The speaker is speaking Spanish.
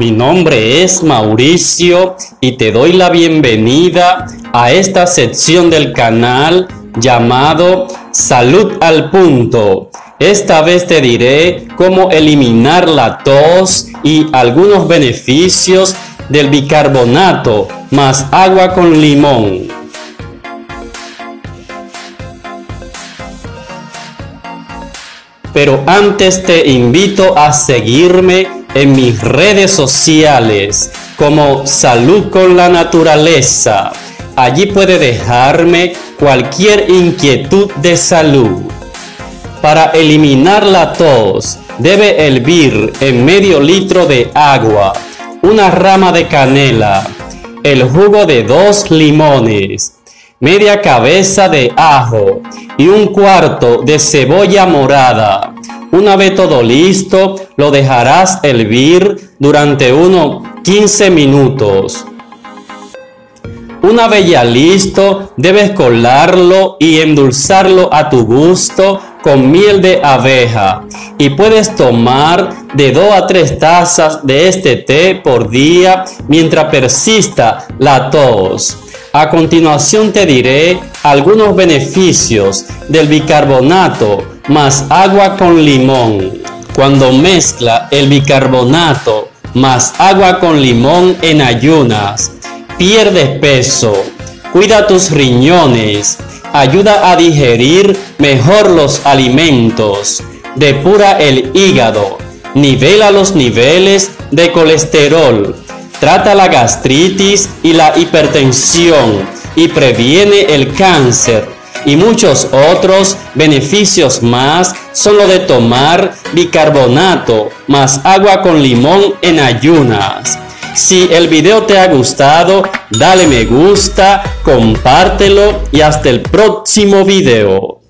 Mi nombre es Mauricio y te doy la bienvenida a esta sección del canal llamado Salud al Punto. Esta vez te diré cómo eliminar la tos y algunos beneficios del bicarbonato más agua con limón. Pero antes te invito a seguirme en mis redes sociales como Salud con la Naturaleza. Allí puede dejarme cualquier inquietud de salud. Para eliminar la tos, debe hervir en medio litro de agua una rama de canela, el jugo de 2 limones, media cabeza de ajo y un cuarto de cebolla morada. Una vez todo listo, lo dejarás hervir durante unos 15 minutos. Una vez ya listo, debes colarlo y endulzarlo a tu gusto con miel de abeja, y puedes tomar de 2 a 3 tazas de este té por día mientras persista la tos. A continuación te diré algunos beneficios del bicarbonato más agua con limón. Cuando mezcla el bicarbonato más agua con limón en ayunas, pierdes peso, cuida tus riñones, ayuda a digerir mejor los alimentos, depura el hígado, nivela los niveles de colesterol, trata la gastritis y la hipertensión y previene el cáncer, y muchos otros beneficios más son lo de tomar bicarbonato más agua con limón en ayunas. Si el video te ha gustado, dale me gusta, compártelo y hasta el próximo video.